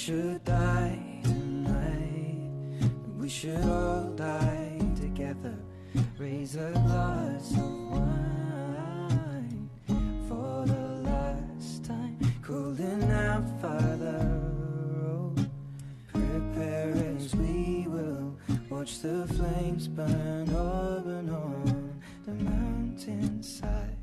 should die tonight. We should all die together. Raise a glass of wine for the last time. Cooling out farther road. Prepare as we will. Watch the flames burn up and on the mountainside.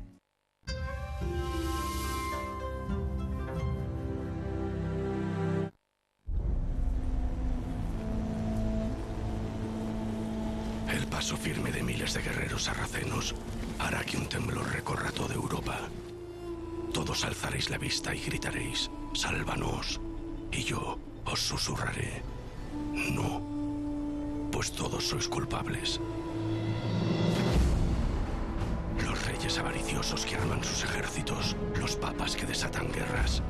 El paso firme de miles de guerreros sarracenos hará que un temblor recorra toda Europa. Todos alzaréis la vista y gritaréis: «Sálvanos». Y yo os susurraré: «No, pues todos sois culpables». Los reyes avariciosos que arman sus ejércitos, los papas que desatan guerras,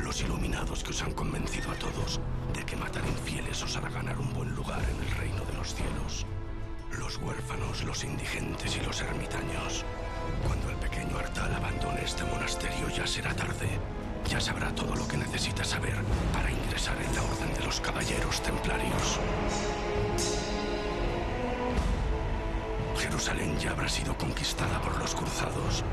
los iluminados que os han convencido a todos de que matar infieles os hará ganar un buen lugar en el reino de los cielos. Los huérfanos, los indigentes y los ermitaños. Cuando el pequeño Artal abandone este monasterio ya será tarde. Ya sabrá todo lo que necesita saber para ingresar en la Orden de los Caballeros Templarios. Jerusalén ya habrá sido conquistada por los cruzados.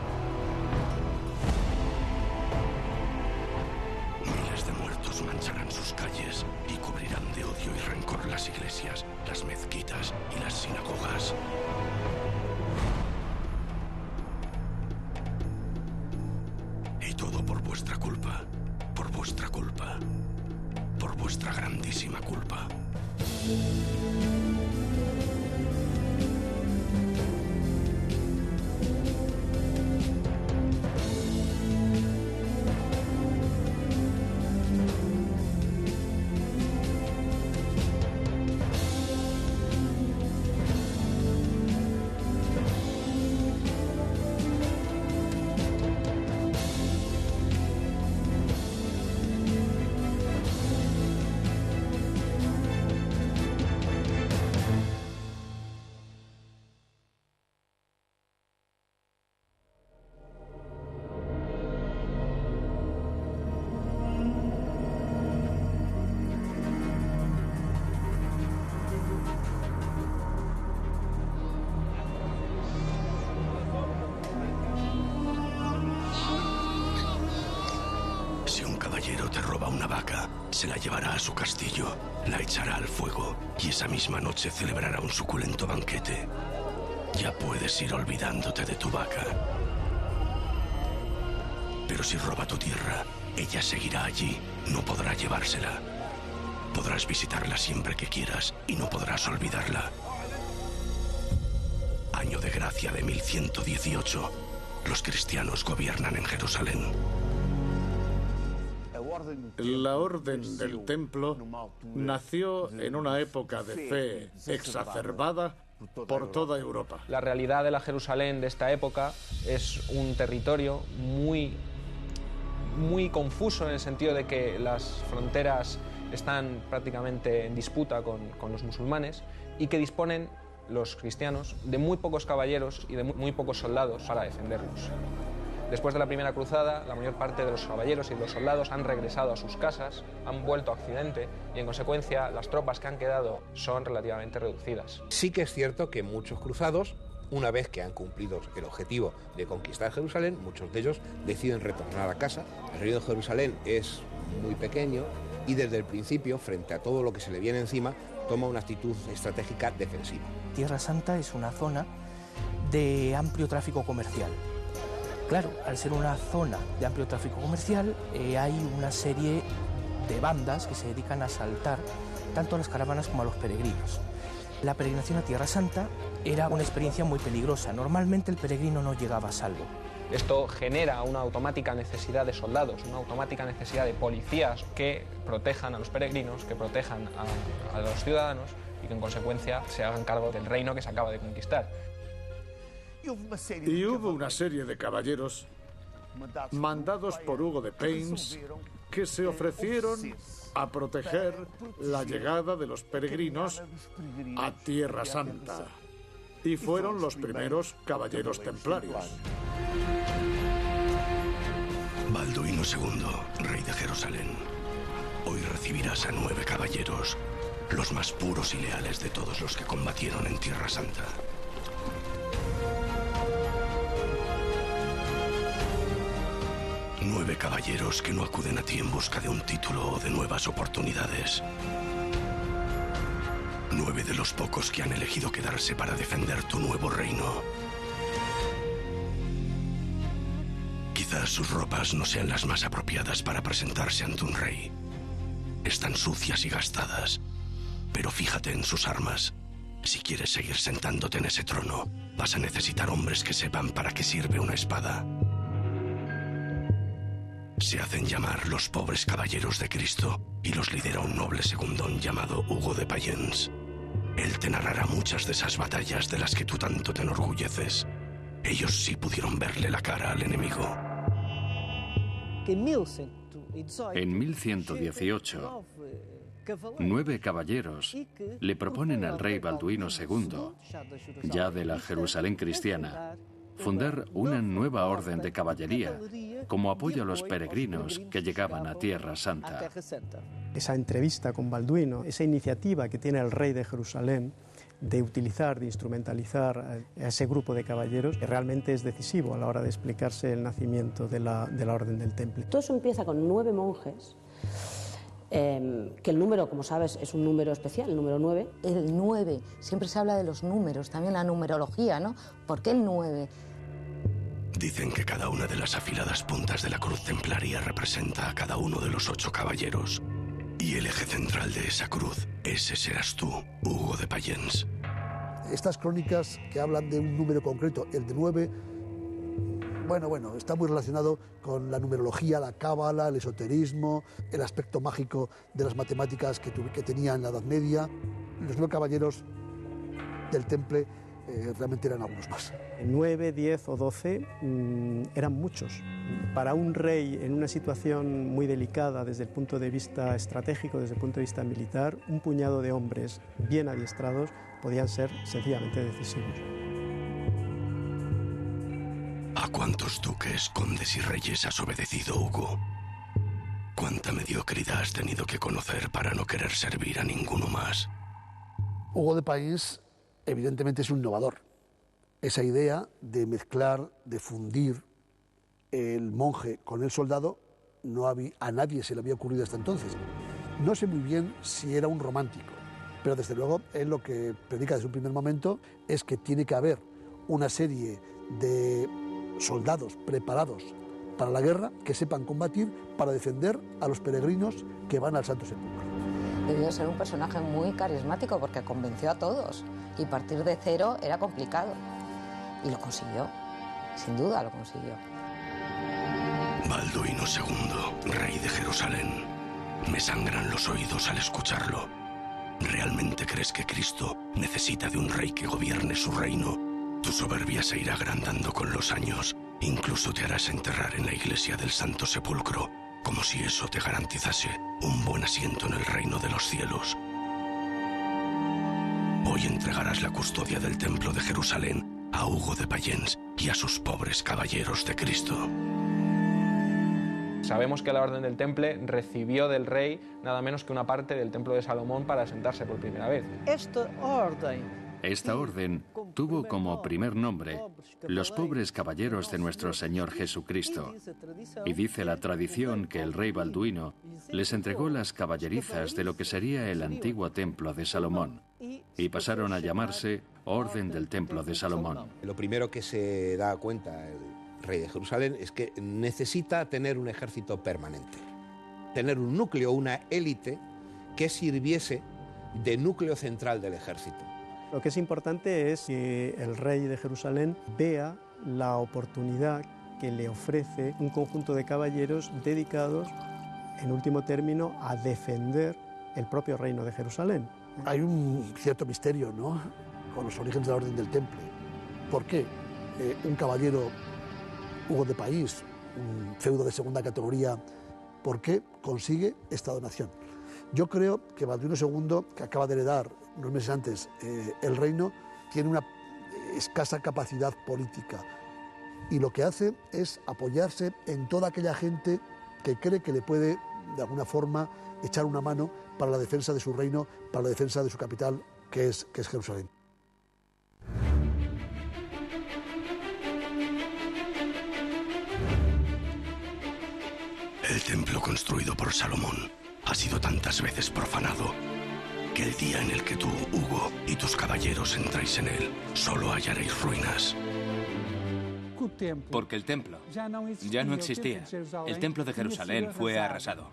Miles de muertos mancharán sus calles y cubrirán de odio y rencor las iglesias, las mezquitas y las sinagogas. Y todo por vuestra culpa, por vuestra culpa, por vuestra grandísima culpa. Se la llevará a su castillo, la echará al fuego y esa misma noche celebrará un suculento banquete. Ya puedes ir olvidándote de tu vaca. Pero si roba tu tierra, ella seguirá allí, no podrá llevársela. Podrás visitarla siempre que quieras y no podrás olvidarla. Año de gracia de 1118. Los cristianos gobiernan en Jerusalén. La Orden del Templo nació en una época de fe exacerbada por toda Europa. La realidad de la Jerusalén de esta época es un territorio muy confuso, en el sentido de que las fronteras están prácticamente en disputa con los musulmanes, y que disponen los cristianos de muy pocos caballeros y de muy pocos soldados para defenderlos. Después de la primera cruzada, la mayor parte de los caballeros y los soldados han regresado a sus casas, han vuelto a Occidente y, en consecuencia, las tropas que han quedado son relativamente reducidas. Sí que es cierto que muchos cruzados, una vez que han cumplido el objetivo de conquistar Jerusalén, muchos de ellos deciden retornar a casa. El reino de Jerusalén es muy pequeño y desde el principio, frente a todo lo que se le viene encima, toma una actitud estratégica defensiva. Tierra Santa es una zona de amplio tráfico comercial. Claro, al ser una zona de amplio tráfico comercial, hay una serie de bandas que se dedican a asaltar tanto a las caravanas como a los peregrinos. La peregrinación a Tierra Santa era una experiencia muy peligrosa. Normalmente el peregrino no llegaba a salvo. Esto genera una automática necesidad de soldados, una automática necesidad de policías que protejan a los peregrinos, que protejan a los ciudadanos y que, en consecuencia, se hagan cargo del reino que se acaba de conquistar. Y hubo una serie de caballeros mandados por Hugo de Payns que se ofrecieron a proteger la llegada de los peregrinos a Tierra Santa, y fueron los primeros caballeros templarios. Balduino II, rey de Jerusalén. Hoy recibirás a 9 caballeros, los más puros y leales de todos los que combatieron en Tierra Santa. 9 caballeros que no acuden a ti en busca de un título o de nuevas oportunidades. 9 de los pocos que han elegido quedarse para defender tu nuevo reino. Quizás sus ropas no sean las más apropiadas para presentarse ante un rey. Están sucias y gastadas, pero fíjate en sus armas. Si quieres seguir sentándote en ese trono, vas a necesitar hombres que sepan para qué sirve una espada. Se hacen llamar los pobres caballeros de Cristo y los lidera un noble segundón llamado Hugo de Payens. Él te narrará muchas de esas batallas de las que tú tanto te enorgulleces. Ellos sí pudieron verle la cara al enemigo. En 1118, 9 caballeros le proponen al rey Balduino II, ya de la Jerusalén cristiana, fundar una nueva orden de caballería como apoyo a los peregrinos que llegaban a Tierra Santa. Esa entrevista con Balduino, esa iniciativa que tiene el rey de Jerusalén de utilizar, de instrumentalizar a ese grupo de caballeros, realmente es decisivo a la hora de explicarse el nacimiento de la Orden del Temple. Todo eso empieza con 9 monjes, que el número, como sabes, es un número especial, el número 9. El 9, siempre se habla de los números, también la numerología, ¿no? ¿Por qué el 9? Dicen que cada una de las afiladas puntas de la cruz templaria representa a cada uno de los 8 caballeros. Y el eje central de esa cruz, ese serás tú, Hugo de Payens. Estas crónicas que hablan de un número concreto, el de 9, bueno, está muy relacionado con la numerología, la cábala, el esoterismo, el aspecto mágico de las matemáticas que tenía en la Edad Media. Los 9 caballeros del Temple realmente eran algunos más. 9, 10 o 12 eran muchos. Para un rey en una situación muy delicada desde el punto de vista estratégico, desde el punto de vista militar, un puñado de hombres bien adiestrados podían ser sencillamente decisivos. ¿A cuántos duques, condes y reyes has obedecido, Hugo? ¿Cuánta mediocridad has tenido que conocer para no querer servir a ninguno más? Hugo de Payens evidentemente es un innovador. Esa idea de mezclar, de fundir el monje con el soldado, a nadie se le había ocurrido hasta entonces. No sé muy bien si era un romántico, pero desde luego él lo que predica desde un primer momento es que tiene que haber una serie de soldados preparados para la guerra, que sepan combatir para defender a los peregrinos que van al Santo Sepulcro. Debió ser un personaje muy carismático porque convenció a todos y partir de cero era complicado. Y lo consiguió, sin duda lo consiguió. Balduino II, rey de Jerusalén. Me sangran los oídos al escucharlo. ¿Realmente crees que Cristo necesita de un rey que gobierne su reino? Tu soberbia se irá agrandando con los años. Incluso te harás enterrar en la iglesia del Santo Sepulcro, como si eso te garantizase un buen asiento en el reino de los cielos. Hoy entregarás la custodia del templo de Jerusalén a Hugo de Payens y a sus pobres caballeros de Cristo. Sabemos que la Orden del Temple recibió del rey nada menos que una parte del Templo de Salomón para asentarse por primera vez. Esta orden tuvo como primer nombre los pobres caballeros de nuestro Señor Jesucristo. Y dice la tradición que el rey Balduino les entregó las caballerizas de lo que sería el antiguo Templo de Salomón. Y pasaron a llamarse Orden del Templo de Salomón. Lo primero que se da cuenta el rey de Jerusalén es que necesita tener un ejército permanente, tener un núcleo, una élite que sirviese de núcleo central del ejército. Lo que es importante es que el rey de Jerusalén vea la oportunidad que le ofrece un conjunto de caballeros dedicados, en último término, a defender el propio reino de Jerusalén. Hay un cierto misterio, ¿no?, con los orígenes de la Orden del Temple. ¿Por qué un caballero, Hugo de Payens, un feudo de segunda categoría, por qué consigue esta donación? Yo creo que Balduino II, que acaba de heredar unos meses antes el reino, tiene una escasa capacidad política y lo que hace es apoyarse en toda aquella gente que cree que le puede, de alguna forma, echar una mano para la defensa de su reino, para la defensa de su capital, que es Jerusalén. El templo construido por Salomón ha sido tantas veces profanado que el día en el que tú, Hugo, y tus caballeros entráis en él, solo hallaréis ruinas. Porque el templo ya no existía. El templo de Jerusalén fue arrasado.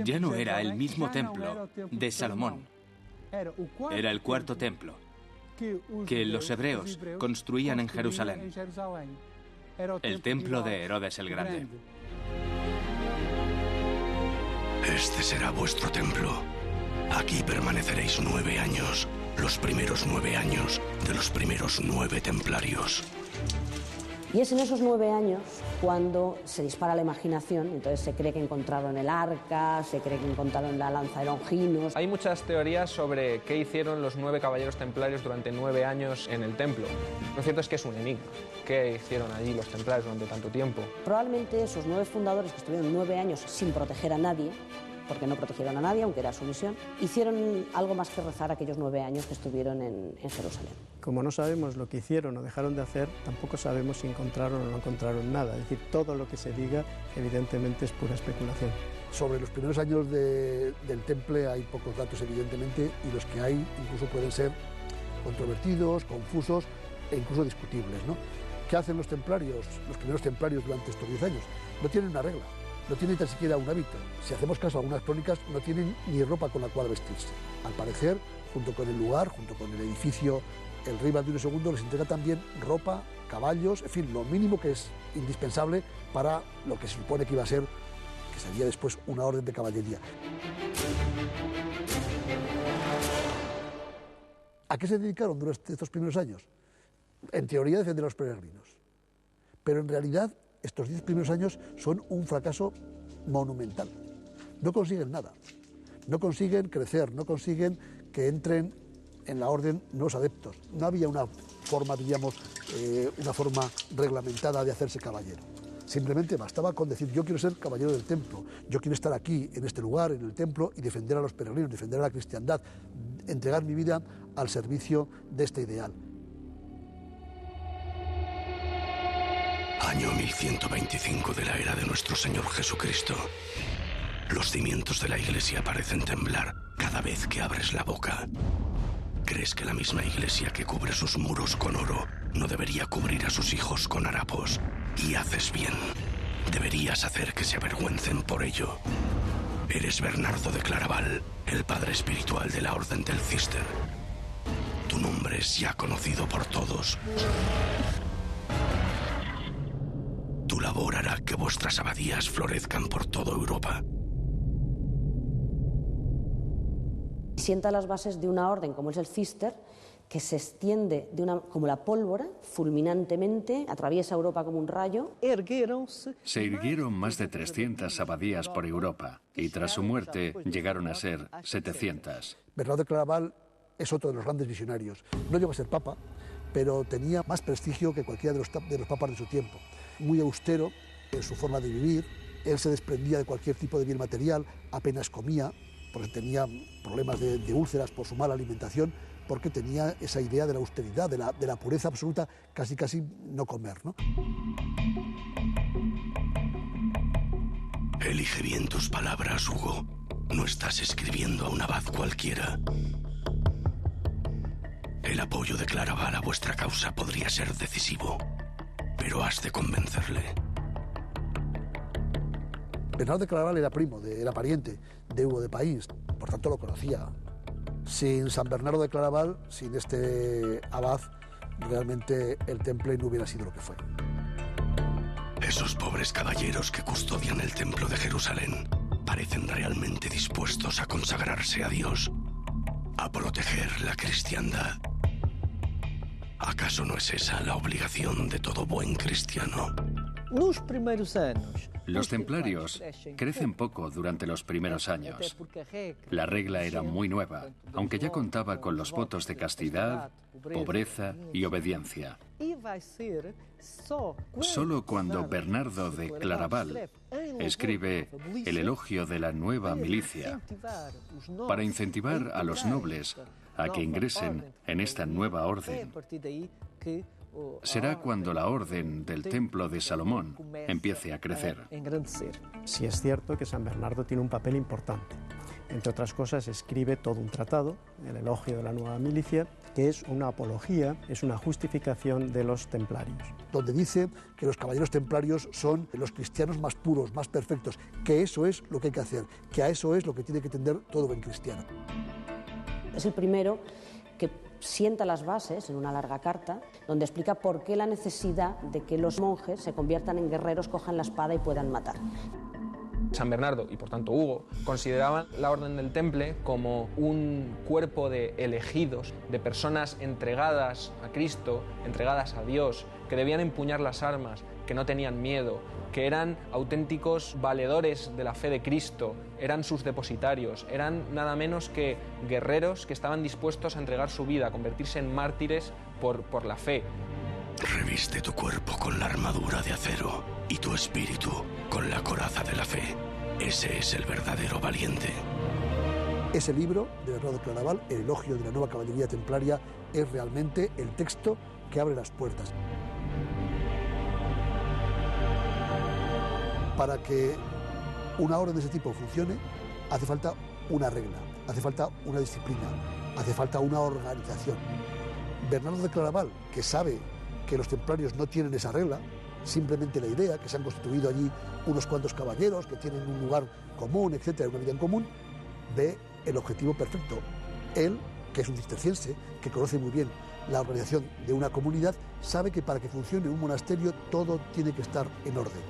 Ya no era el mismo templo de Salomón. Era el cuarto templo que los hebreos construían en Jerusalén. El templo de Herodes el Grande. Este será vuestro templo. Aquí permaneceréis 9 años, los primeros 9 años de los primeros 9 templarios. Y es en esos 9 años cuando se dispara la imaginación, entonces se cree que encontraron el arca, se cree que encontraron la lanza de Longinos. Hay muchas teorías sobre qué hicieron los 9 caballeros templarios durante 9 años en el templo. Lo cierto es que es un enigma. ¿Qué hicieron allí los templarios durante tanto tiempo? Probablemente esos 9 fundadores que estuvieron 9 años sin proteger a nadie, porque no protegieron a nadie, aunque era su misión, hicieron algo más que rezar aquellos 9 años que estuvieron en Jerusalén. Como no sabemos lo que hicieron o dejaron de hacer, tampoco sabemos si encontraron o no encontraron nada. Es decir, todo lo que se diga, evidentemente, es pura especulación. Sobre los primeros años del Temple hay pocos datos, evidentemente, y los que hay incluso pueden ser controvertidos, confusos e incluso discutibles, ¿no? ¿Qué hacen los templarios, los primeros templarios durante estos 10 años? No tienen una regla. No tienen tan siquiera un hábito. Si hacemos caso a algunas crónicas, no tienen ni ropa con la cual vestirse. Al parecer, junto con el lugar, junto con el edificio, el rey Balduino II les entrega también ropa, caballos, en fin, lo mínimo que es indispensable para lo que se supone que iba a ser, que sería después una orden de caballería. ¿A qué se dedicaron durante estos primeros años? En teoría, defender a los peregrinos. Pero en realidad, estos 10 primeros años son un fracaso monumental. No consiguen nada. No consiguen crecer, no consiguen que entren en la orden nuevos adeptos. No había una forma, diríamos, una forma reglamentada de hacerse caballero. Simplemente bastaba con decir, yo quiero ser caballero del templo, yo quiero estar aquí, en este lugar, en el templo, y defender a los peregrinos, defender a la cristiandad, entregar mi vida al servicio de este ideal. Año 1125 de la era de nuestro Señor Jesucristo. Los cimientos de la iglesia parecen temblar cada vez que abres la boca. ¿Crees que la misma iglesia que cubre sus muros con oro no debería cubrir a sus hijos con harapos? Y haces bien. Deberías hacer que se avergüencen por ello. Eres Bernardo de Claraval, el padre espiritual de la Orden del Cister. Tu nombre es ya conocido por todos. Tu labor hará que vuestras abadías florezcan por toda Europa. Sienta las bases de una orden como es el Cister, que se extiende como la pólvora, fulminantemente, atraviesa Europa como un rayo. Se erguieron más de 300 abadías por Europa y tras su muerte llegaron a ser 700. Bernardo de Claraval es otro de los grandes visionarios. No llegó a ser papa, pero tenía más prestigio que cualquiera de los papas de su tiempo. Muy austero en su forma de vivir, él se desprendía de cualquier tipo de bien material, apenas comía, porque tenía problemas de úlceras por su mala alimentación, porque tenía esa idea de la austeridad, de la pureza absoluta, casi no comer, ¿no? Elige bien tus palabras, Hugo. No estás escribiendo a un abad cualquiera. El apoyo de Claraval a vuestra causa podría ser decisivo, pero has de convencerle. Bernardo de Claraval era era pariente de Hugo de País, por tanto lo conocía. Sin San Bernardo de Claraval, sin este abad, realmente el Temple no hubiera sido lo que fue. Esos pobres caballeros que custodian el templo de Jerusalén parecen realmente dispuestos a consagrarse a Dios, a proteger la cristiandad. ¿Acaso no es esa la obligación de todo buen cristiano? Los templarios crecen poco durante los primeros años. La regla era muy nueva, aunque ya contaba con los votos de castidad, pobreza y obediencia. Solo cuando Bernardo de Claraval escribe el elogio de la nueva milicia para incentivar a los nobles a que ingresen en esta nueva orden. Será cuando la orden del Templo de Salomón empiece a crecer. Sí es cierto que San Bernardo tiene un papel importante. Entre otras cosas, escribe todo un tratado, el elogio de la nueva milicia, que es una apología, es una justificación de los templarios. Donde dice que los caballeros templarios son los cristianos más puros, más perfectos, que eso es lo que hay que hacer, que a eso es lo que tiene que tender todo buen cristiano. Es el primero que sienta las bases en una larga carta, donde explica por qué la necesidad de que los monjes se conviertan en guerreros, cojan la espada y puedan matar. San Bernardo y por tanto Hugo consideraban la Orden del Temple como un cuerpo de elegidos, de personas entregadas a Cristo, entregadas a Dios, que debían empuñar las armas, que no tenían miedo, que eran auténticos valedores de la fe de Cristo, eran sus depositarios, eran nada menos que guerreros que estaban dispuestos a entregar su vida, a convertirse en mártires por la fe. Reviste tu cuerpo con la armadura de acero y tu espíritu con la coraza de la fe. Ese es el verdadero valiente. Ese libro de Bernardo de Claraval, El elogio de la nueva caballería templaria, es realmente el texto que abre las puertas. Para que una orden de ese tipo funcione, hace falta una regla, hace falta una disciplina, hace falta una organización. Bernardo de Claraval, que sabe que los templarios no tienen esa regla, simplemente la idea, que se han constituido allí unos cuantos caballeros, que tienen un lugar común, etcétera, una vida en común, ve el objetivo perfecto. Él, que es un cisterciense, que conoce muy bien la organización de una comunidad, sabe que para que funcione un monasterio todo tiene que estar en orden.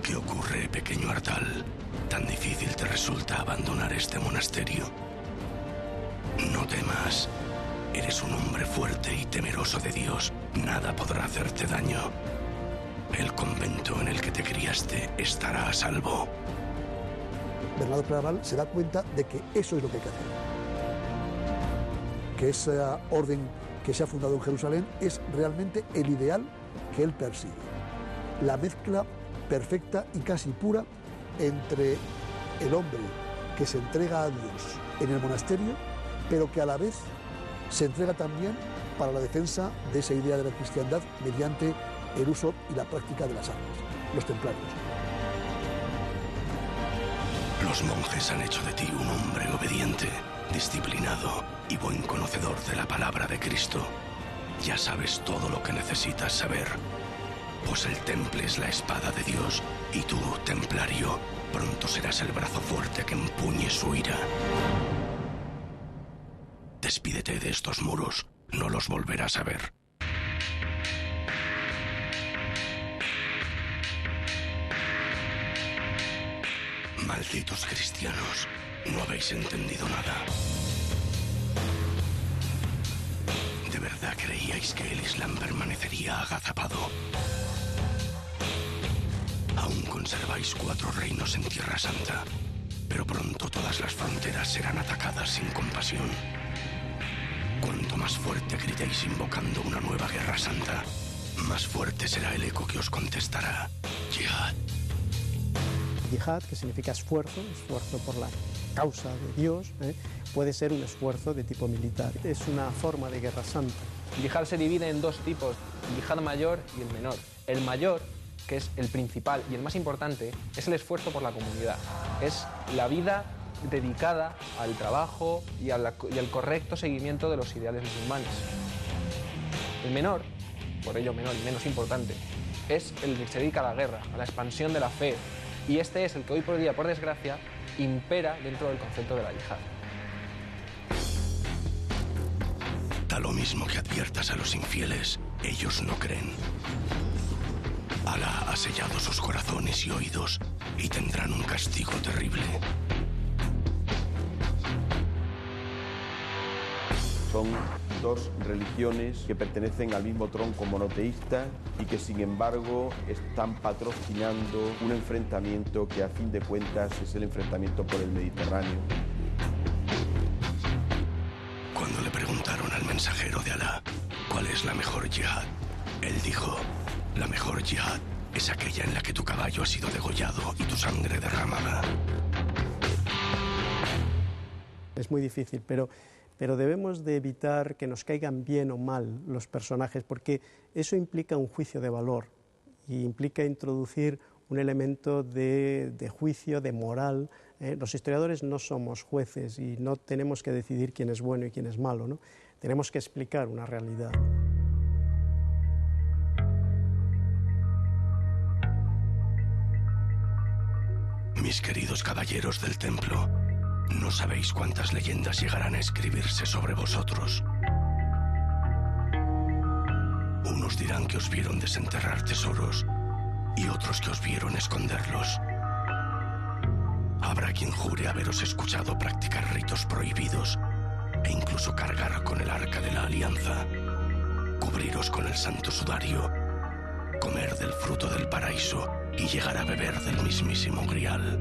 ¿Qué ocurre, pequeño Ardal? ¿Tan difícil te resulta abandonar este monasterio? No temas. Eres un hombre fuerte y temeroso de Dios. Nada podrá hacerte daño. El convento en el que te criaste estará a salvo. Bernardo Claraval se da cuenta de que eso es lo que hay que hacer. Que esa orden que se ha fundado en Jerusalén es realmente el ideal que él persigue. La mezcla perfecta y casi pura entre el hombre que se entrega a Dios en el monasterio, pero que a la vez se entrega también para la defensa de esa idea de la cristiandad mediante el uso y la práctica de las armas, los templarios. Los monjes han hecho de ti un hombre obediente, disciplinado y buen conocedor de la palabra de Cristo. Ya sabes todo lo que necesitas saber, pues el temple es la espada de Dios y tú, templario, pronto serás el brazo fuerte que empuñe su ira. Despídete de estos muros, no los volverás a ver. Malditos cristianos, no habéis entendido nada. ¿De verdad creíais que el Islam permanecería agazapado? Aún conserváis 4 reinos en Tierra Santa, pero pronto todas las fronteras serán atacadas sin compasión. Cuanto más fuerte gritéis invocando una nueva guerra santa, más fuerte será el eco que os contestará. Jihad. Jihad, que significa esfuerzo por la causa de Dios, puede ser un esfuerzo de tipo militar. Es una forma de guerra santa. El yihad se divide en 2 tipos, el yihad mayor y el menor. El mayor, que es el principal y el más importante, es el esfuerzo por la comunidad. Es la vida dedicada al trabajo y al correcto seguimiento de los ideales musulmanes. El menor, por ello menor y menos importante, es el que se dedica a la guerra, a la expansión de la fe, y este es el que hoy por día, por desgracia, impera dentro del concepto de la yihad. Da lo mismo que adviertas a los infieles, ellos no creen. Alá ha sellado sus corazones y oídos y tendrán un castigo terrible. Son 2 religiones que pertenecen al mismo tronco monoteísta y que sin embargo están patrocinando un enfrentamiento que a fin de cuentas es el enfrentamiento por el Mediterráneo. Cuando le preguntaron al mensajero de Alá cuál es la mejor yihad, Él dijo, la mejor yihad es aquella en la que tu caballo ha sido degollado y tu sangre derramada. Es muy difícil, pero debemos de evitar que nos caigan bien o mal los personajes, porque eso implica un juicio de valor y implica introducir un elemento de juicio, de moral. Los historiadores no somos jueces y no tenemos que decidir quién es bueno y quién es malo, ¿no? Tenemos que explicar una realidad. Mis queridos caballeros del templo, no sabéis cuántas leyendas llegarán a escribirse sobre vosotros. Unos dirán que os vieron desenterrar tesoros y otros que os vieron esconderlos. Habrá quien jure haberos escuchado practicar ritos prohibidos e incluso cargar con el arca de la alianza, cubriros con el santo sudario, comer del fruto del paraíso y llegar a beber del mismísimo grial.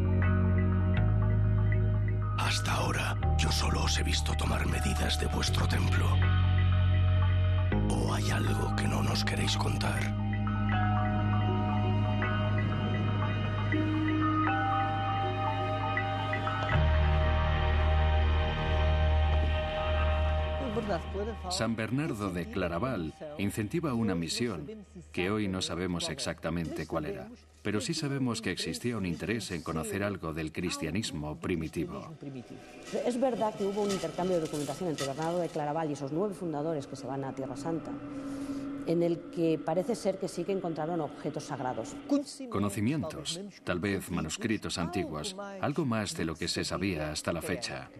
Hasta ahora, yo solo os he visto tomar medidas de vuestro templo. ¿O hay algo que no nos queréis contar? San Bernardo de Claraval incentiva una misión que hoy no sabemos exactamente cuál era, pero sí sabemos que existía un interés en conocer algo del cristianismo primitivo. Es verdad que hubo un intercambio de documentación entre Bernardo de Claraval y esos 9 fundadores que se van a Tierra Santa, en el que parece ser que sí que encontraron objetos sagrados. Conocimientos, tal vez manuscritos antiguos, algo más de lo que se sabía hasta la fecha.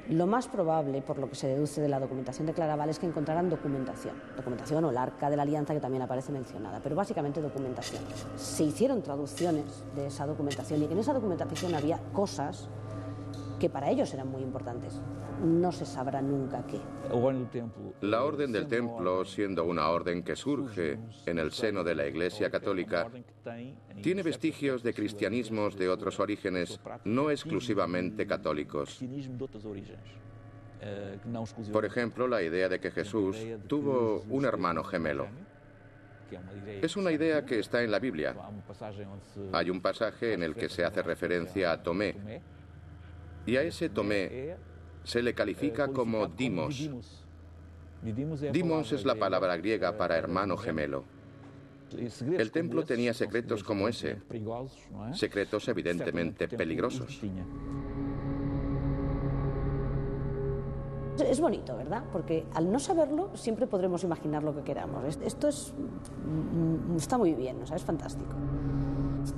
Lo más probable, por lo que se deduce de la documentación de Claraval, es que encontraran documentación o el Arca de la Alianza, que también aparece mencionada, pero básicamente documentación. Se hicieron traducciones de esa documentación y en esa documentación había cosas que para ellos eran muy importantes. No se sabrá nunca qué. La Orden del Templo, siendo una orden que surge en el seno de la Iglesia Católica, tiene vestigios de cristianismos de otros orígenes, no exclusivamente católicos. Por ejemplo, la idea de que Jesús tuvo un hermano gemelo. Es una idea que está en la Biblia. Hay un pasaje en el que se hace referencia a Tomé, y a ese Tomé se le califica como Dimos. Dimos es la palabra griega para hermano gemelo. El templo tenía secretos como ese, secretos evidentemente peligrosos. Es bonito, ¿verdad? Porque al no saberlo siempre podremos imaginar lo que queramos. Esto está muy bien, ¿no? Es fantástico.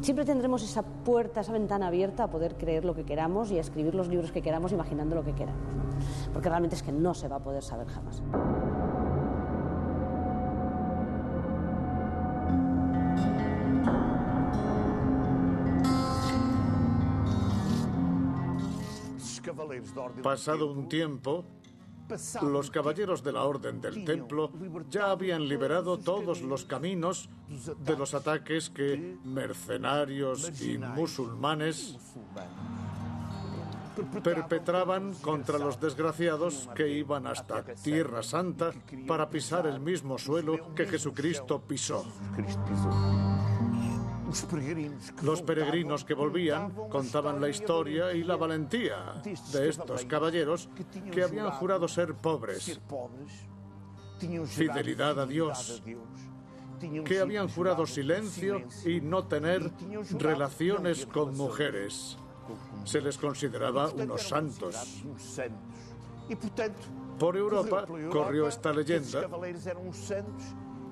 Siempre tendremos esa puerta, esa ventana abierta a poder creer lo que queramos y a escribir los libros que queramos imaginando lo que queramos, ¿no? Porque realmente es que no se va a poder saber jamás. Pasado un tiempo, los caballeros de la Orden del Templo ya habían liberado todos los caminos de los ataques que mercenarios y musulmanes perpetraban contra los desgraciados que iban hasta Tierra Santa para pisar el mismo suelo que Jesucristo pisó. Los peregrinos que volvían contaban la historia y la valentía de estos caballeros que habían jurado ser pobres, fidelidad a Dios, que habían jurado silencio y no tener relaciones con mujeres. Se les consideraba unos santos. Por Europa corrió esta leyenda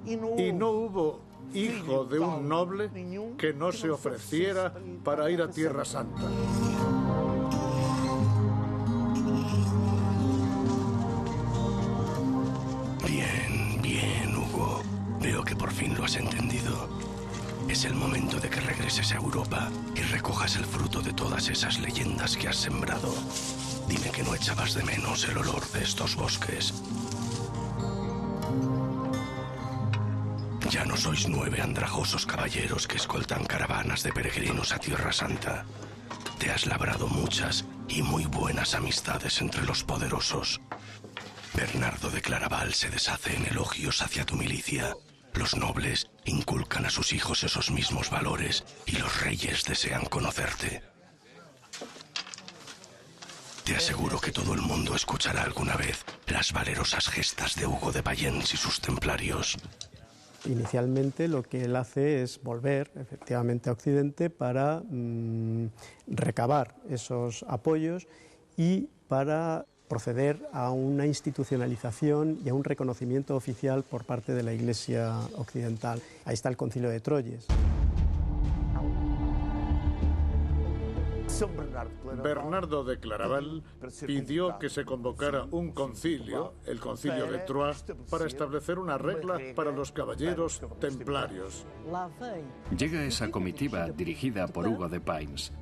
y no hubo hijo de un noble que no se ofreciera para ir a Tierra Santa. Bien, bien, Hugo. Veo que por fin lo has entendido. Es el momento de que regreses a Europa y recojas el fruto de todas esas leyendas que has sembrado. Dime que no echabas de menos el olor de estos bosques. Ya no sois 9 andrajosos caballeros que escoltan caravanas de peregrinos a Tierra Santa. Te has labrado muchas y muy buenas amistades entre los poderosos. Bernardo de Claraval se deshace en elogios hacia tu milicia. Los nobles inculcan a sus hijos esos mismos valores y los reyes desean conocerte. Te aseguro que todo el mundo escuchará alguna vez las valerosas gestas de Hugo de Payens y sus templarios. Inicialmente lo que él hace es volver efectivamente a Occidente para recabar esos apoyos y para proceder a una institucionalización y a un reconocimiento oficial por parte de la Iglesia occidental. Ahí está el Concilio de Troyes. Bernardo de Claraval pidió que se convocara un concilio, el Concilio de Troyes, para establecer una regla para los caballeros templarios. Llega esa comitiva dirigida por Hugo de Payens.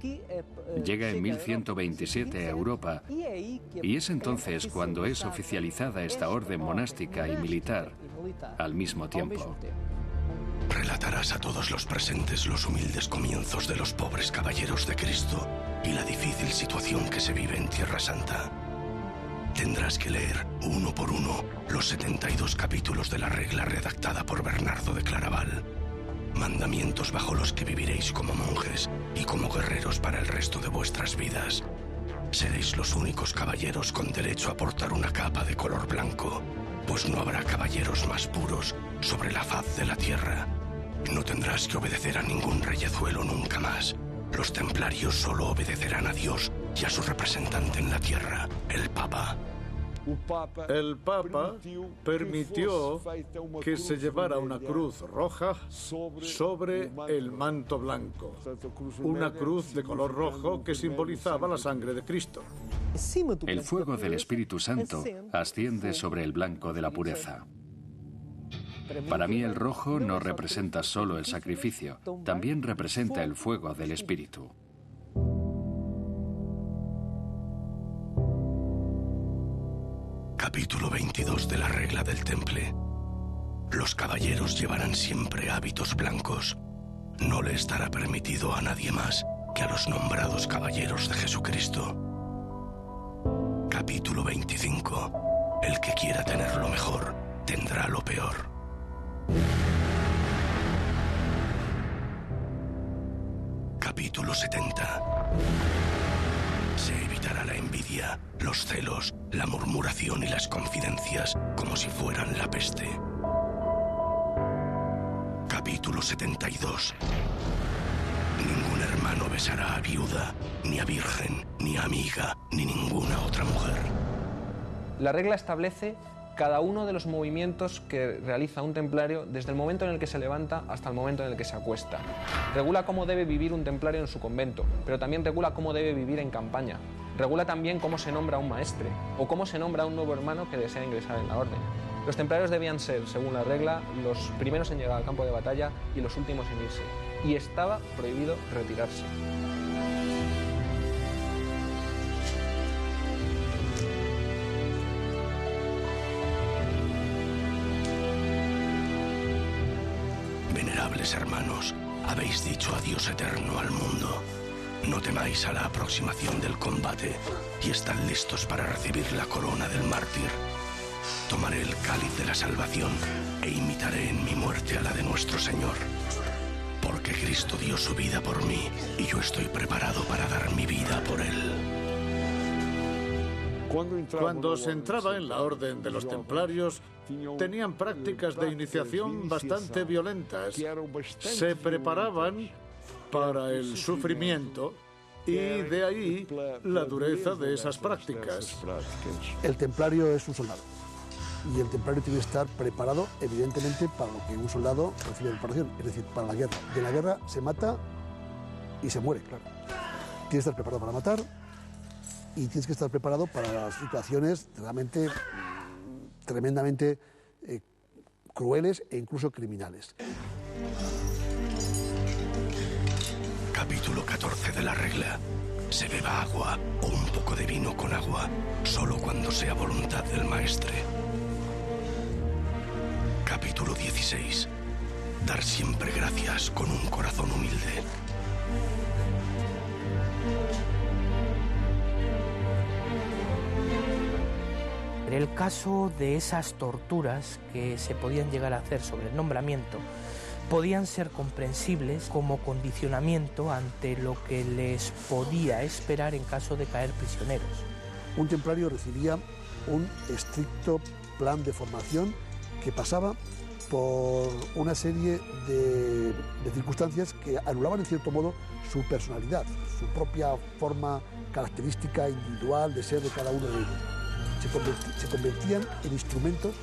Llega en 1127 a Europa y es entonces cuando es oficializada esta orden monástica y militar al mismo tiempo. Relatarás a todos los presentes los humildes comienzos de los pobres caballeros de Cristo y la difícil situación que se vive en Tierra Santa. Tendrás que leer uno por uno los 72 capítulos de la regla redactada por Bernardo de Claraval. Mandamientos bajo los que viviréis como monjes y como guerreros para el resto de vuestras vidas. Seréis los únicos caballeros con derecho a portar una capa de color blanco, pues no habrá caballeros más puros sobre la faz de la tierra. No tendrás que obedecer a ningún reyezuelo nunca más. Los templarios solo obedecerán a Dios y a su representante en la tierra, el Papa. El Papa permitió que se llevara una cruz roja sobre el manto blanco, una cruz de color rojo que simbolizaba la sangre de Cristo. El fuego del Espíritu Santo asciende sobre el blanco de la pureza. Para mí el rojo no representa solo el sacrificio, también representa el fuego del Espíritu. Capítulo 22 de la regla del Temple. Los caballeros llevarán siempre hábitos blancos. No le estará permitido a nadie más que a los nombrados caballeros de Jesucristo. Capítulo 25. El que quiera tener lo mejor, tendrá lo peor. Capítulo 70. Se evitará la envidia, los celos, la murmuración y las confidencias como si fueran la peste. Capítulo 72. Ningún hermano besará a viuda, ni a virgen, ni a amiga, ni ninguna otra mujer. La regla establece cada uno de los movimientos que realiza un templario desde el momento en el que se levanta hasta el momento en el que se acuesta. Regula cómo debe vivir un templario en su convento, pero también regula cómo debe vivir en campaña. Regula también cómo se nombra un maestre o cómo se nombra un nuevo hermano que desea ingresar en la orden. Los templarios debían ser, según la regla, los primeros en llegar al campo de batalla y los últimos en irse. Y estaba prohibido retirarse. Venerables hermanos, habéis dicho adiós eterno al mundo. No temáis a la aproximación del combate y estad listos para recibir la corona del mártir. Tomaré el cáliz de la salvación e imitaré en mi muerte a la de nuestro Señor. Porque Cristo dio su vida por mí y yo estoy preparado para dar mi vida por Él. Cuando se entraba en la orden de los templarios, tenían prácticas de iniciación bastante violentas. Se preparaban para el sufrimiento y de ahí la dureza de esas prácticas. El templario es un soldado y el templario tiene que estar preparado, evidentemente, para lo que un soldado recibe de preparación, es decir, para la guerra. De la guerra se mata y se muere, claro. Tienes que estar preparado para matar y tienes que estar preparado para las situaciones realmente tremendamente crueles e incluso criminales. Capítulo 14 de la regla. Se beba agua o un poco de vino con agua, solo cuando sea voluntad del maestre. Capítulo 16. Dar siempre gracias con un corazón humilde. el caso de esas torturas que se podían llegar a hacer sobre el nombramiento podían ser comprensibles como condicionamiento ante lo que les podía esperar en caso de caer prisioneros. Un templario recibía un estricto plan de formación que pasaba por una serie de circunstancias que anulaban en cierto modo su personalidad, su propia forma característica individual de ser de cada uno de ellos. Se convertían en instrumentos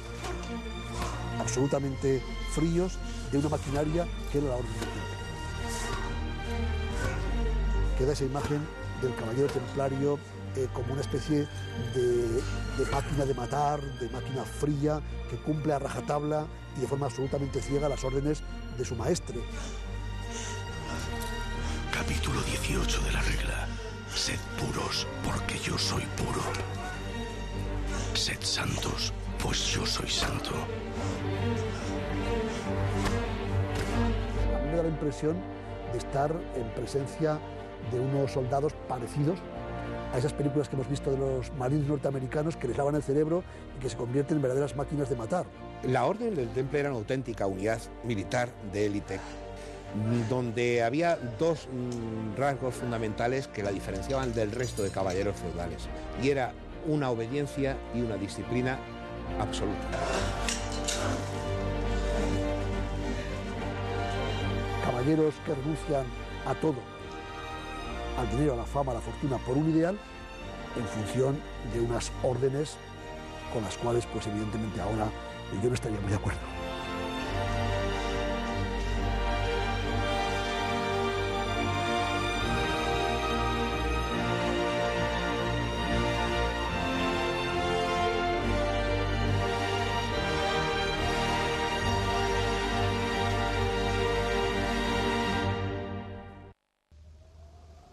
absolutamente fríos de una maquinaria que era la orden del temple. Queda esa imagen del caballero templario como una especie de máquina de matar, de máquina fría, que cumple a rajatabla y de forma absolutamente ciega las órdenes de su maestre. Capítulo 18 de la regla. Sed puros, porque yo soy puro. Sed santos, pues yo soy santo. A mí me da la impresión de estar en presencia de unos soldados parecidos a esas películas que hemos visto de los marines norteamericanos que les lavan el cerebro y que se convierten en verdaderas máquinas de matar. La Orden del Temple era una auténtica unidad militar de élite, donde había dos rasgos fundamentales que la diferenciaban del resto de caballeros feudales, y era una obediencia y una disciplina absoluta. Caballeros que renuncian a todo, al dinero, a la fama, a la fortuna, por un ideal, en función de unas órdenes con las cuales, pues evidentemente ahora yo no estaría muy de acuerdo.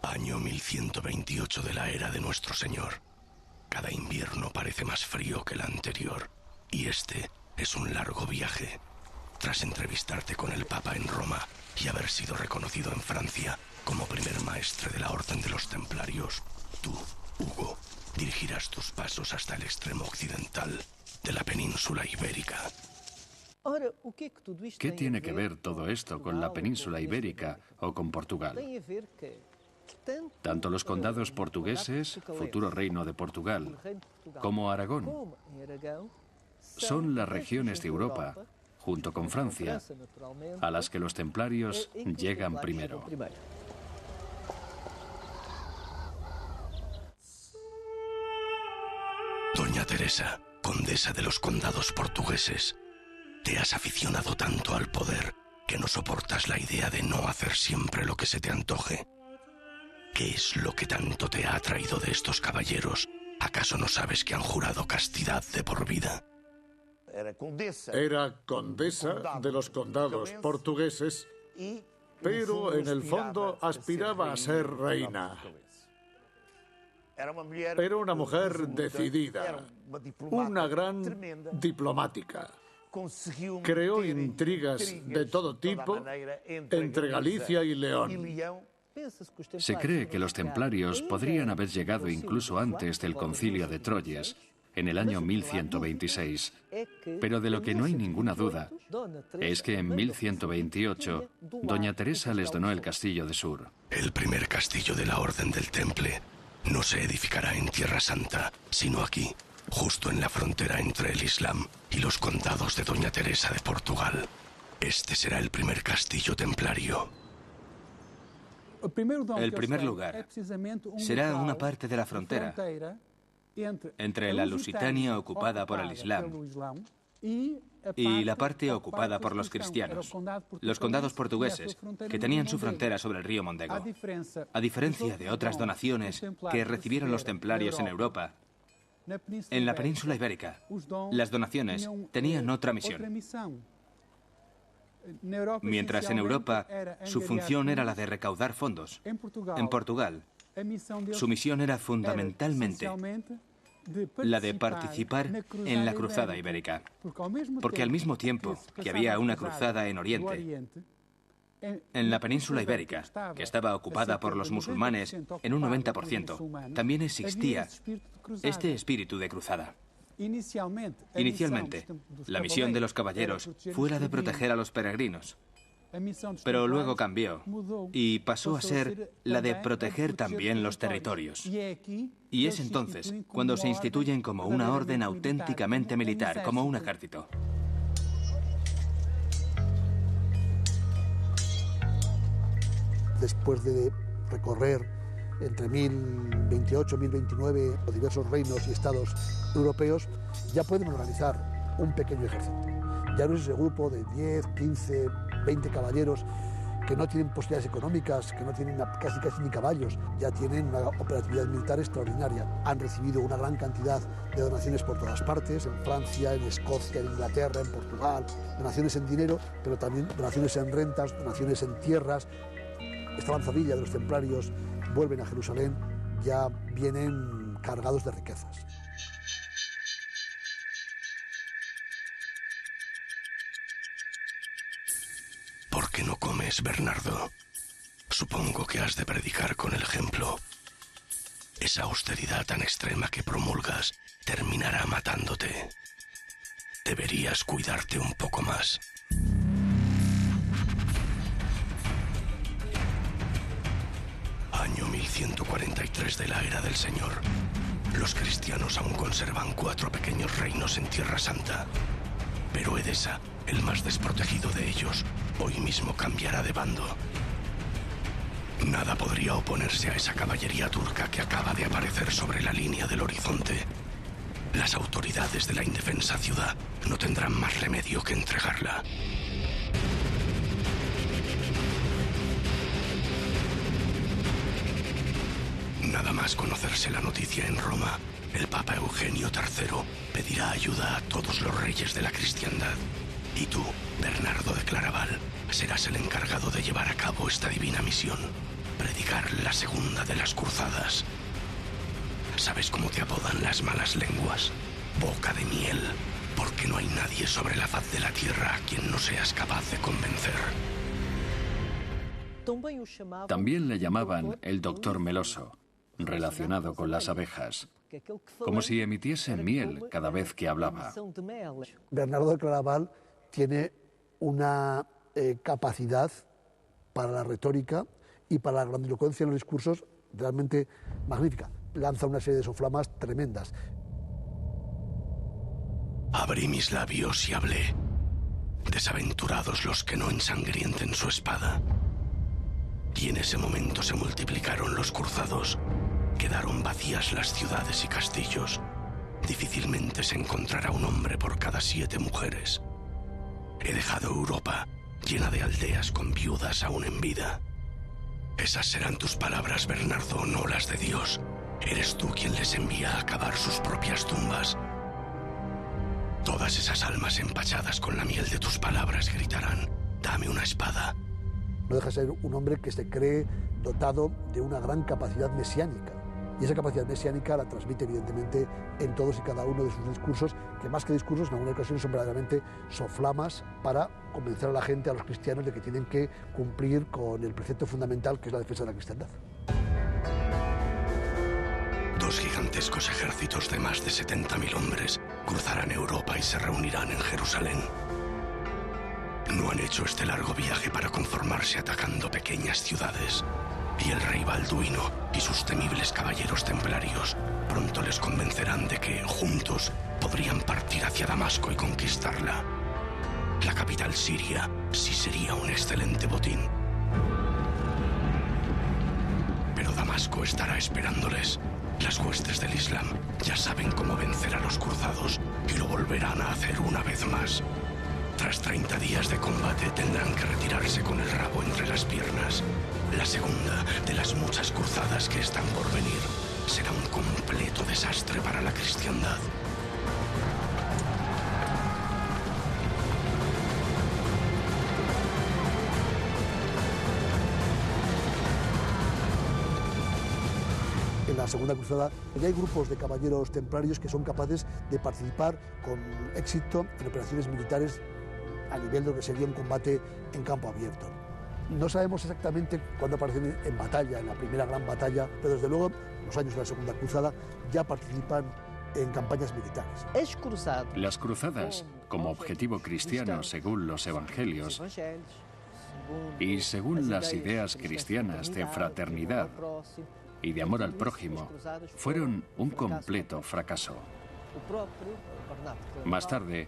Año 1128 de la era de nuestro Señor. Cada invierno parece más frío que el anterior, y este es un largo viaje. Tras entrevistarte con el Papa en Roma y haber sido reconocido en Francia como primer maestre de la Orden de los Templarios, tú, Hugo, dirigirás tus pasos hasta el extremo occidental de la península ibérica. ¿Qué tiene que ver todo esto con la península ibérica o con Portugal? Tanto los condados portugueses, futuro reino de Portugal, como Aragón, son las regiones de Europa, junto con Francia, a las que los templarios llegan primero. Doña Teresa, condesa de los condados portugueses, te has aficionado tanto al poder que no soportas la idea de no hacer siempre lo que se te antoje. ¿Qué es lo que tanto te ha atraído de estos caballeros? ¿Acaso no sabes que han jurado castidad de por vida? Era condesa de los condados portugueses, pero en el fondo aspiraba a ser reina. Era una mujer decidida, una gran diplomática. Creó intrigas de todo tipo entre Galicia y León. Se cree que los templarios podrían haber llegado incluso antes del Concilio de Troyes, en el año 1126, pero de lo que no hay ninguna duda es que en 1128 Doña Teresa les donó el castillo de Sur. El primer castillo de la Orden del Temple no se edificará en Tierra Santa, sino aquí, justo en la frontera entre el Islam y los condados de Doña Teresa de Portugal. Este será el primer castillo templario. El primer lugar será una parte de la frontera entre la Lusitania ocupada por el Islam y la parte ocupada por los cristianos, los condados portugueses, que tenían su frontera sobre el río Mondego. A diferencia de otras donaciones que recibieron los templarios en Europa, en la península ibérica, las donaciones tenían otra misión. Mientras en Europa su función era la de recaudar fondos, en Portugal su misión era fundamentalmente la de participar en la cruzada ibérica, porque al mismo tiempo que había una cruzada en Oriente, en la península ibérica, que estaba ocupada por los musulmanes en un 90%, también existía este espíritu de cruzada. Inicialmente, la misión de los caballeros fue la de proteger a los peregrinos, pero luego cambió y pasó a ser la de proteger también los territorios. Y es entonces cuando se instituyen como una orden auténticamente militar, como un ejército. Después de recorrer entre 1028 y 1029 los diversos reinos y estados europeos, ya pueden organizar un pequeño ejército. Ya no es ese grupo de 10, 15, 20 caballeros que no tienen posibilidades económicas, que no tienen casi ni caballos, ya tienen una operatividad militar extraordinaria. Han recibido una gran cantidad de donaciones por todas partes, en Francia, en Escocia, en Inglaterra, en Portugal, donaciones en dinero, pero también donaciones en rentas, donaciones en tierras. Esta avanzadilla de los templarios vuelven a Jerusalén, ya vienen cargados de riquezas. ¿Por qué no comes, Bernardo? Supongo que has de predicar con el ejemplo. Esa austeridad tan extrema que promulgas terminará matándote. Deberías cuidarte un poco más. Año 1143 de la era del Señor. Los cristianos aún conservan 4 pequeños reinos en Tierra Santa. Pero Edesa, el más desprotegido de ellos, hoy mismo cambiará de bando. Nada podría oponerse a esa caballería turca que acaba de aparecer sobre la línea del horizonte. Las autoridades de la indefensa ciudad no tendrán más remedio que entregarla. Nada más conocerse la noticia en Roma, el Papa Eugenio III pedirá ayuda a todos los reyes de la cristiandad. Y tú, Bernardo de Claraval, serás el encargado de llevar a cabo esta divina misión, predicar la segunda de las cruzadas. ¿Sabes cómo te apodan las malas lenguas? Boca de miel, porque no hay nadie sobre la faz de la tierra a quien no seas capaz de convencer. También le llamaban el doctor meloso, relacionado con las abejas, como si emitiese miel cada vez que hablaba. Bernardo de Claraval tiene una capacidad para la retórica y para la grandilocuencia en los discursos realmente magnífica. Lanza una serie de soflamas tremendas. Abrí mis labios y hablé. Desaventurados los que no ensangrienten su espada. Y en ese momento se multiplicaron los cruzados. Quedaron vacías las ciudades y castillos. Difícilmente se encontrará un hombre por cada 7 mujeres. He dejado Europa llena de aldeas con viudas aún en vida. Esas serán tus palabras, Bernardo, no las de Dios. Eres tú quien les envía a cavar sus propias tumbas. Todas esas almas empachadas con la miel de tus palabras gritarán: dame una espada. No deja de ser un hombre que se cree dotado de una gran capacidad mesiánica. Y esa capacidad mesiánica la transmite evidentemente en todos y cada uno de sus discursos, que más que discursos en algunas ocasiones son verdaderamente soflamas para convencer a la gente, a los cristianos, de que tienen que cumplir con el precepto fundamental que es la defensa de la cristiandad. 2 gigantescos ejércitos de más de 70.000 hombres cruzarán Europa y se reunirán en Jerusalén. No han hecho este largo viaje para conformarse atacando pequeñas ciudades. Y el rey Balduino y sus temibles caballeros templarios pronto les convencerán de que, juntos, podrían partir hacia Damasco y conquistarla. La capital siria sí sería un excelente botín. Pero Damasco estará esperándoles. Las huestes del Islam ya saben cómo vencer a los cruzados y lo volverán a hacer una vez más. Tras 30 días de combate tendrán que retirarse con el rabo entre las piernas. La segunda de las muchas cruzadas que están por venir será un completo desastre para la cristiandad. En la Segunda Cruzada ya hay grupos de caballeros templarios que son capaces de participar con éxito en operaciones militares a nivel de lo que sería un combate en campo abierto. No sabemos exactamente cuándo aparecen en batalla, en la primera gran batalla, pero desde luego en los años de la Segunda Cruzada ya participan en campañas militares. Las cruzadas, como objetivo cristiano según los evangelios y según las ideas cristianas de fraternidad y de amor al prójimo, fueron un completo fracaso. Más tarde,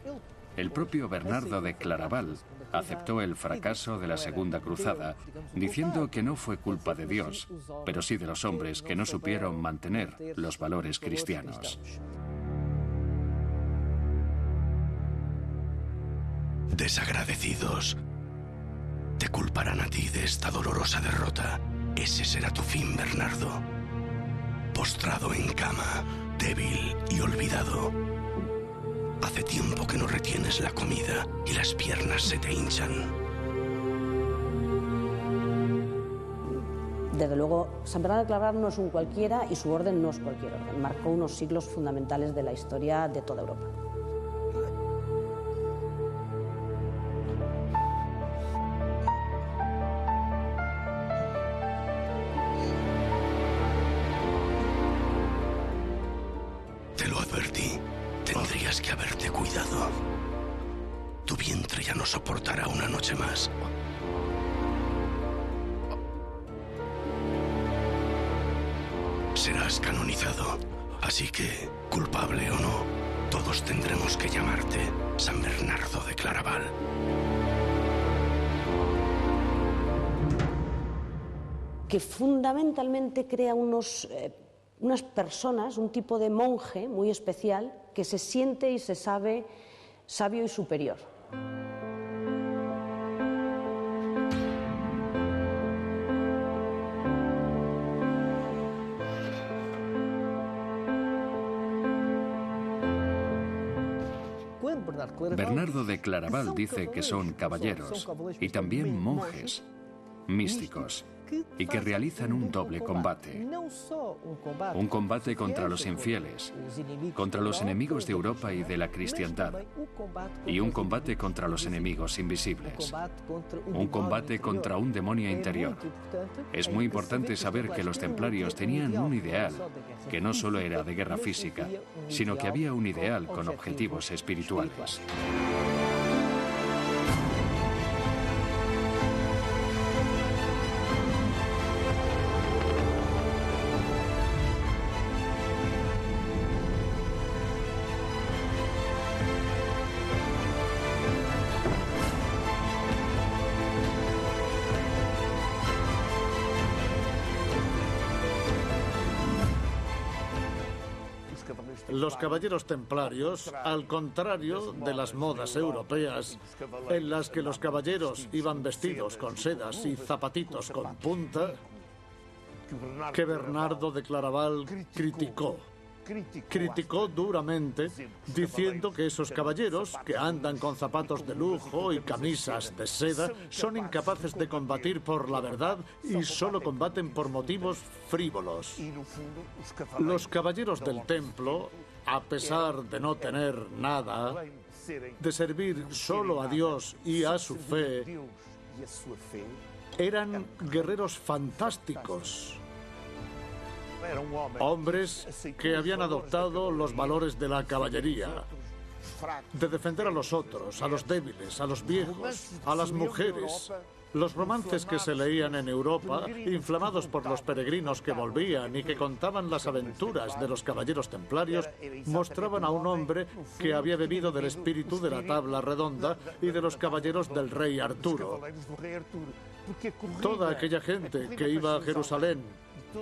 el propio Bernardo de Claraval aceptó el fracaso de la Segunda Cruzada, diciendo que no fue culpa de Dios, pero sí de los hombres que no supieron mantener los valores cristianos. Desagradecidos, te culparán a ti de esta dolorosa derrota. Ese será tu fin, Bernardo. Postrado en cama, débil y olvidado. Hace tiempo que no retienes la comida y las piernas se te hinchan. Desde luego, San Bernardo de Claraval no es un cualquiera y su orden no es cualquier orden. Marcó unos siglos fundamentales de la historia de toda Europa. Te lo advertí. Tendrías que haberte cuidado. Tu vientre ya no soportará una noche más. Serás canonizado. Así que, culpable o no, todos tendremos que llamarte San Bernardo de Claraval. Que fundamentalmente crea unas personas, un tipo de monje muy especial que se siente y se sabe sabio y superior. Bernardo de Claraval dice que son caballeros y también monjes, místicos, y que realizan un doble combate. Un combate contra los infieles, contra los enemigos de Europa y de la cristiandad, y un combate contra los enemigos invisibles. Un combate contra un demonio interior. Es muy importante saber que los templarios tenían un ideal, que no solo era de guerra física, sino que había un ideal con objetivos espirituales. Los caballeros templarios, al contrario de las modas europeas, en las que los caballeros iban vestidos con sedas y zapatitos con punta, que Bernardo de Claraval criticó duramente, diciendo que esos caballeros, que andan con zapatos de lujo y camisas de seda, son incapaces de combatir por la verdad y solo combaten por motivos frívolos. Los caballeros del templo, a pesar de no tener nada, de servir solo a Dios y a su fe, eran guerreros fantásticos. Hombres que habían adoptado los valores de la caballería, de defender a los otros, a los débiles, a los viejos, a las mujeres. Los romances que se leían en Europa, inflamados por los peregrinos que volvían y que contaban las aventuras de los caballeros templarios, mostraban a un hombre que había bebido del espíritu de la tabla redonda y de los caballeros del rey Arturo. Toda aquella gente que iba a Jerusalén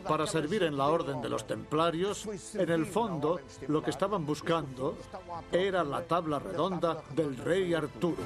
para servir en la orden de los templarios, en el fondo lo que estaban buscando era la tabla redonda del rey Arturo.